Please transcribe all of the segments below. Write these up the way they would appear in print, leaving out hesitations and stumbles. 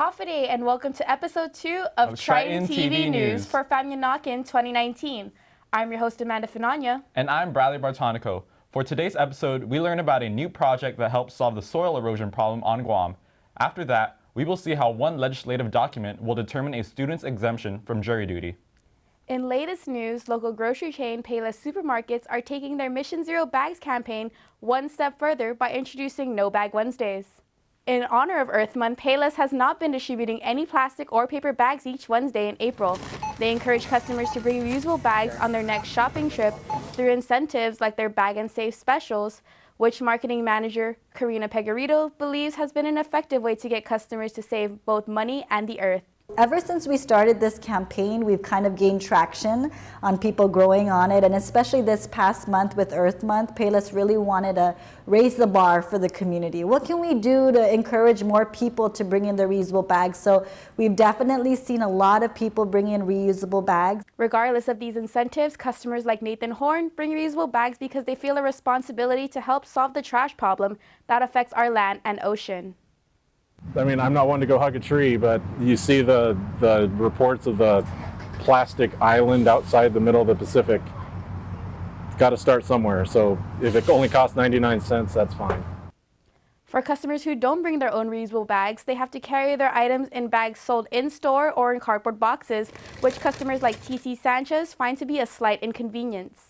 Hafade, and welcome to episode 2 of Triton TV News for Famyanakin 2019. I'm your host, Amanda Finanya. And I'm Bradley Bartonico. For today's episode, we learn about a new project that helps solve the soil erosion problem on Guam. After that, we will see how one legislative document will determine a student's exemption from jury duty. In latest news, local grocery chain Payless Supermarkets are taking their Mission Zero Bags campaign one step further by introducing No Bag Wednesdays. In honor of Earth Month, Payless has not been distributing any plastic or paper bags each Wednesday in April. They encourage customers to bring reusable bags on their next shopping trip through incentives like their Bag and Save specials, which marketing manager Karina Pegarito believes has been an effective way to get customers to save both money and the earth. Ever since we started this campaign, we've kind of gained traction on people growing on it, and especially this past month with Earth Month, Payless really wanted to raise the bar for the community. What can we do to encourage more people to bring in their reusable bags? So we've definitely seen a lot of people bring in reusable bags. Regardless of these incentives, customers like Nathan Horn bring reusable bags because they feel a responsibility to help solve the trash problem that affects our land and ocean. I mean, I'm not one to go hug a tree, but you see the reports of the plastic island outside the middle of the Pacific. It's got to start somewhere. So if it only costs 99 cents, that's fine. For customers who don't bring their own reusable bags, they have to carry their items in bags sold in-store or in cardboard boxes, which customers like TC Sanchez find to be a slight inconvenience.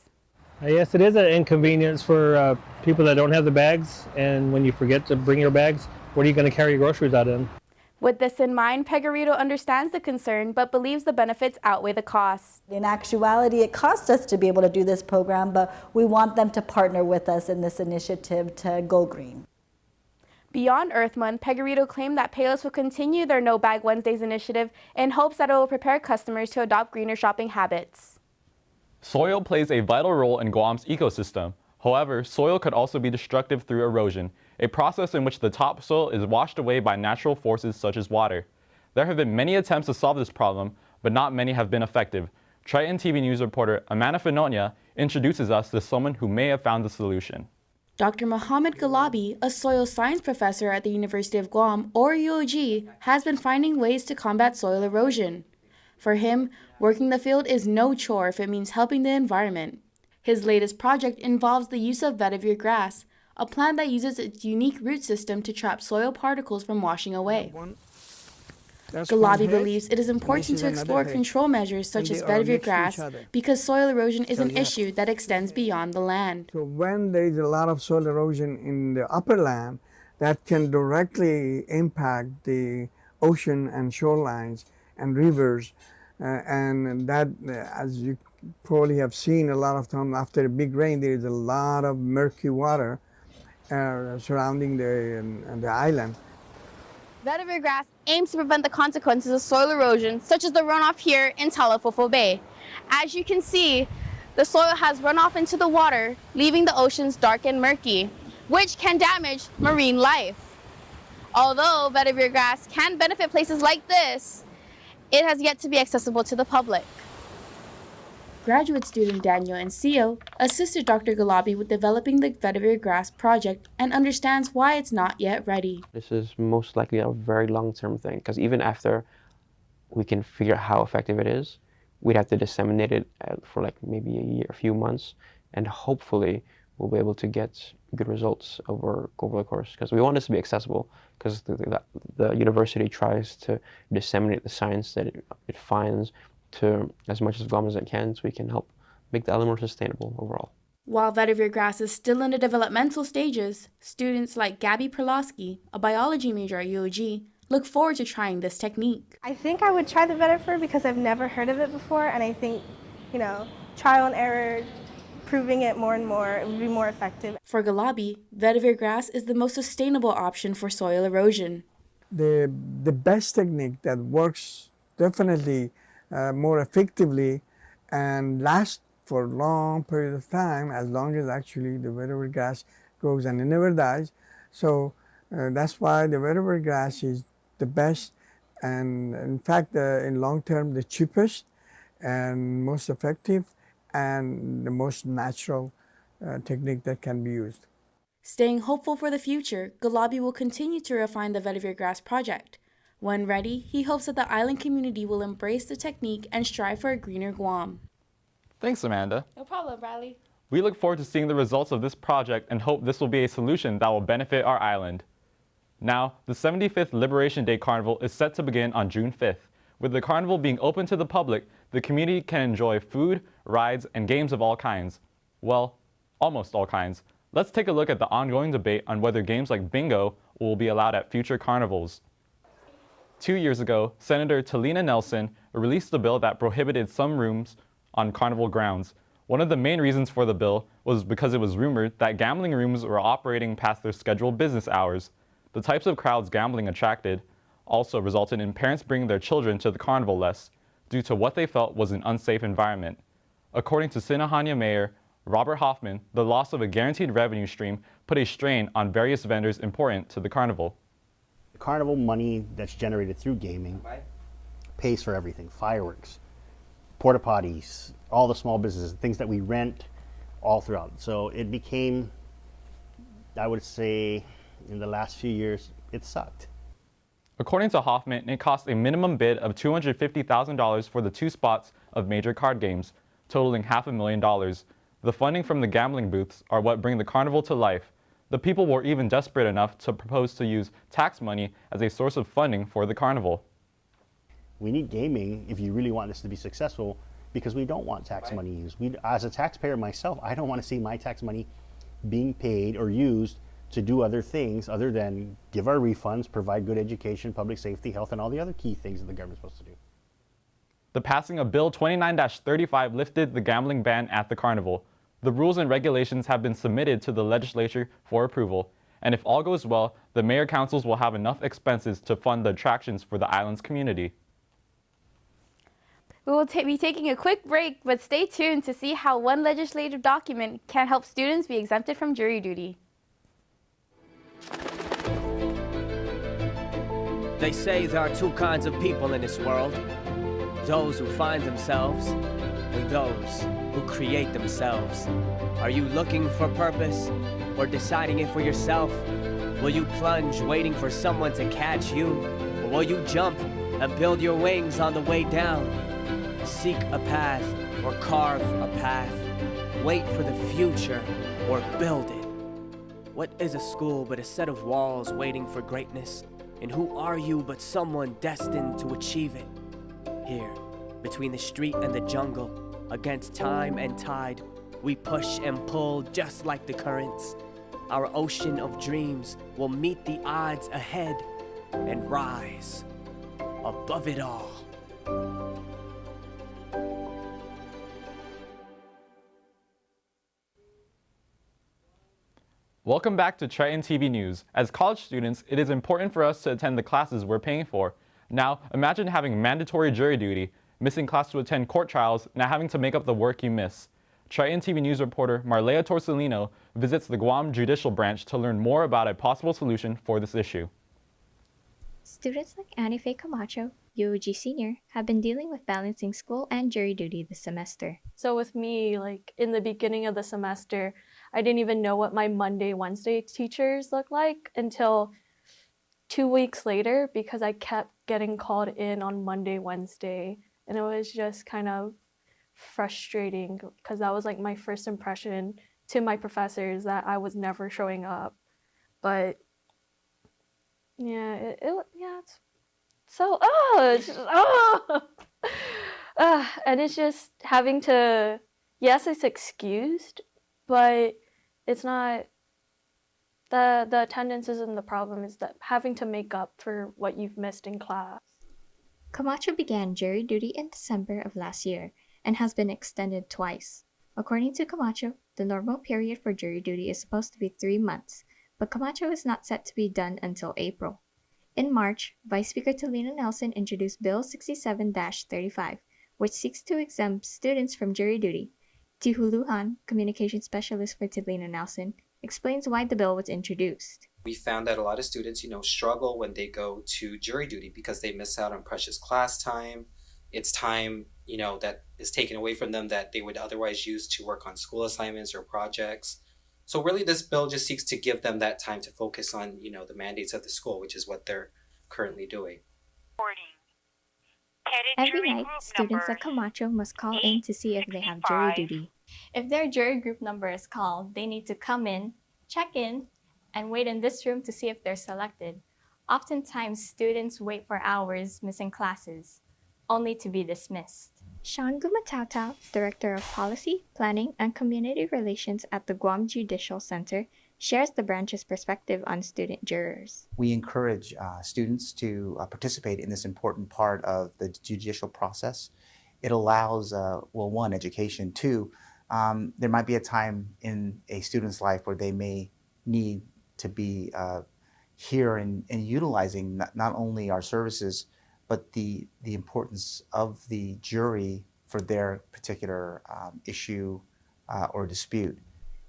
Yes, it is an inconvenience for people that don't have the bags, and when you forget to bring your bags, what are you going to carry your groceries out in? With this in mind, Pegarito understands the concern but believes the benefits outweigh the costs. In actuality, it costs us to be able to do this program, but we want them to partner with us in this initiative to go green. Beyond Earth Month, Pegarito claimed that Payless will continue their No Bag Wednesdays initiative in hopes that it will prepare customers to adopt greener shopping habits. Soil plays a vital role in Guam's ecosystem. However, soil could also be destructive through erosion, a process in which the topsoil is washed away by natural forces such as water. There have been many attempts to solve this problem, but not many have been effective. Triton TV News reporter Amanda Finonia introduces us to someone who may have found the solution. Dr. Mohammed Galabi, a soil science professor at the University of Guam, or UOG, has been finding ways to combat soil erosion. For him, working the field is no chore if it means helping the environment. His latest project involves the use of vetiver grass, a plant that uses its unique root system to trap soil particles from washing away. Galabi believes it is important to explore control measures such as vetiver grass because soil erosion is an issue that extends beyond the land. So when there is a lot of soil erosion in the upper land, that can directly impact the ocean and shorelines and rivers, and that, as you probably have seen a lot of time after a big rain, there is a lot of murky water surrounding the island. Vetiver grass aims to prevent the consequences of soil erosion, such as the runoff here in Talafofo Bay. As you can see, the soil has run off into the water, leaving the oceans dark and murky, which can damage marine life. Although vetiver grass can benefit places like this, it has yet to be accessible to the public. Graduate student Daniel Encillo assisted Dr. Galabi with developing the vetiver grass project and understands why it's not yet ready. This is most likely a very long-term thing, because even after we can figure out how effective it is, we'd have to disseminate it for like maybe a year, a few months, and hopefully we'll be able to get good results over the course, because we want this to be accessible, because the university tries to disseminate the science that it finds to as much as Guam as it can, so we can help make the island more sustainable overall. While vetiver grass is still in the developmental stages, students like Gabby Perlowski, a biology major at UOG, look forward to trying this technique. I think I would try the vetiver because I've never heard of it before, and I think, trial and error, proving it more and more, it would be more effective. For Galabi, vetiver grass is the most sustainable option for soil erosion. The best technique that works definitely more effectively and lasts for a long period of time, as long as actually the vetiver grass grows and it never dies. So that's why the vetiver grass is the best, and in fact in long term the cheapest and most effective and the most natural technique that can be used. Staying hopeful for the future, Galabi will continue to refine the vetiver grass project. When ready, he hopes that the island community will embrace the technique and strive for a greener Guam. Thanks, Amanda. No problem, Bradley. We look forward to seeing the results of this project and hope this will be a solution that will benefit our island. Now, the 75th Liberation Day Carnival is set to begin on June 5th. With the carnival being open to the public, the community can enjoy food, rides, and games of all kinds. Well, almost all kinds. Let's take a look at the ongoing debate on whether games like bingo will be allowed at future carnivals. 2 years ago, Senator Talina Nelson released a bill that prohibited some rooms on carnival grounds. One of the main reasons for the bill was because it was rumored that gambling rooms were operating past their scheduled business hours. The types of crowds gambling attracted also resulted in parents bringing their children to the carnival less, due to what they felt was an unsafe environment. According to Sinahania Mayor Robert Hoffman, the loss of a guaranteed revenue stream put a strain on various vendors important to the carnival. The carnival money that's generated through gaming pays for everything: fireworks, porta potties, all the small businesses, things that we rent all throughout. So it became, I would say, in the last few years, it sucked. According to Hoffman, it cost a minimum bid of $250,000 for the 2 spots of major card games, totaling $500,000. The funding from the gambling booths are what bring the carnival to life. The people were even desperate enough to propose to use tax money as a source of funding for the carnival. We need gaming if you really want this to be successful, because we don't want tax money used. As a taxpayer myself, I don't want to see my tax money being paid or used to do other things other than give our refunds, provide good education, public safety, health, and all the other key things that the government's supposed to do. The passing of Bill 29-35 lifted the gambling ban at the carnival. The rules and regulations have been submitted to the legislature for approval, and if all goes well, the mayor councils will have enough expenses to fund the attractions for the island's community. We will be taking a quick break, but stay tuned to see how one legislative document can help students be exempted from jury duty. They say there are 2 kinds of people in this world: those who find themselves and those who create themselves. Are you looking for purpose or deciding it for yourself? Will you plunge waiting for someone to catch you? Or will you jump and build your wings on the way down? Seek a path or carve a path. Wait for the future or build it. What is a school but a set of walls waiting for greatness? And who are you but someone destined to achieve it? Here, between the street and the jungle, against time and tide, we push and pull just like the currents. Our ocean of dreams will meet the odds ahead and rise above it all. Welcome back to Triton TV News. As college students, it is important for us to attend the classes we're paying for. Now, imagine having mandatory jury duty, missing class to attend court trials, and having to make up the work you miss. Triton TV News reporter Marlea Torcelino visits the Guam Judicial Branch to learn more about a possible solution for this issue. Students like Annie Faye Camacho, UOG senior, have been dealing with balancing school and jury duty this semester. So with me, like in the beginning of the semester, I didn't even know what my Monday, Wednesday teachers looked like until 2 weeks later, because I kept getting called in on Monday, Wednesday, and it was just kind of frustrating because that was like my first impression to my professors, that I was never showing up. But yeah, it's so and it's just having to, yes, it's excused, but it's not, the attendance isn't the problem, it's that having to make up for what you've missed in class. Camacho began jury duty in December of last year and has been extended twice. According to Camacho, the normal period for jury duty is supposed to be 3 months, but Camacho is not set to be done until April. In March, Vice Speaker Talina Nelson introduced Bill 67-35, which seeks to exempt students from jury duty. Tihuluhan, communication specialist for Talina Nelson, explains why the bill was introduced. We found that a lot of students, struggle when they go to jury duty because they miss out on precious class time. It's time, that is taken away from them that they would otherwise use to work on school assignments or projects. So really this bill just seeks to give them that time to focus on, the mandates of the school, which is what they're currently doing. Every night, students at Camacho must call in to see if they have jury duty. If their jury group number is called, they need to come in, check in, and wait in this room to see if they're selected. Oftentimes, students wait for hours missing classes, only to be dismissed. Sean Gumatao, Director of Policy, Planning, and Community Relations at the Guam Judicial Center, shares the branch's perspective on student jurors. We encourage students to participate in this important part of the judicial process. It allows, well, one, education. Two, there might be a time in a student's life where they may need to be here and utilizing not only our services, but the importance of the jury for their particular issue or dispute.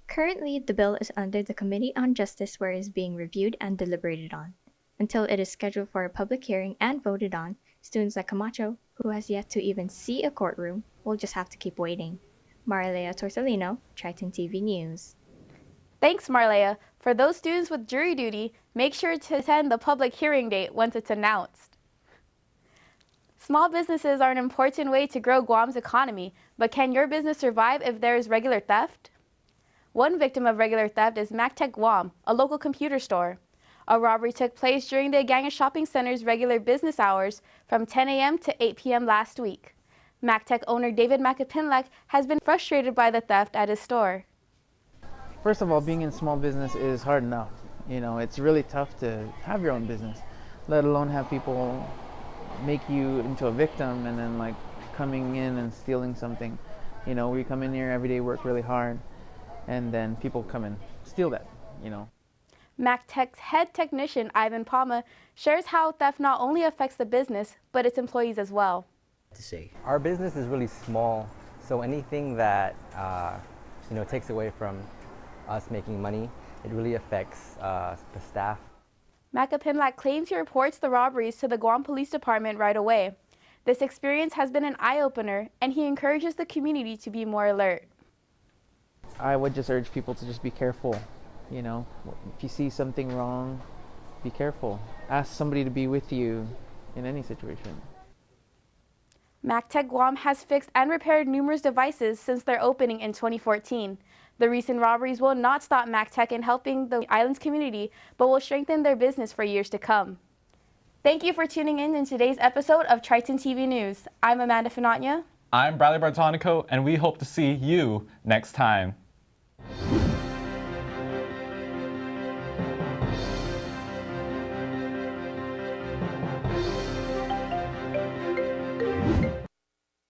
Currently, the bill is under the Committee on Justice where it is being reviewed and deliberated on. Until it is scheduled for a public hearing and voted on, students like Camacho, who has yet to even see a courtroom, will just have to keep waiting. Marilea Torsalino, Triton TV News. Thanks, Marlea. For those students with jury duty, make sure to attend the public hearing date once it's announced. Small businesses are an important way to grow Guam's economy, but can your business survive if there is regular theft? One victim of regular theft is MacTech Guam, a local computer store. A robbery took place during the Aganga Shopping Center's regular business hours from 10 a.m. to 8 p.m. last week. MacTech owner David Macapinlek has been frustrated by the theft at his store. First of all, being in small business is hard enough. You know, it's really tough to have your own business, let alone have people make you into a victim and then like coming in and stealing something. You know, we come in here every day, work really hard, and then people come and steal that, you know. MacTech's head technician, Ivan Palma, shares how theft not only affects the business, but its employees as well. Our business is really small, so anything that takes away from us making money, it really affects the staff. Macapinlak claims he reports the robberies to the Guam Police Department right away. This experience has been an eye-opener, and he encourages the community to be more alert. I would just urge people to just be careful. You know, if you see something wrong, be careful. Ask somebody to be with you in any situation. MacTech Guam has fixed and repaired numerous devices since their opening in 2014. The recent robberies will not stop MacTech in helping the island's community, but will strengthen their business for years to come. Thank you for tuning in today's episode of Triton TV News. I'm Amanda Finatnya. I'm Bradley Bartonico, and we hope to see you next time.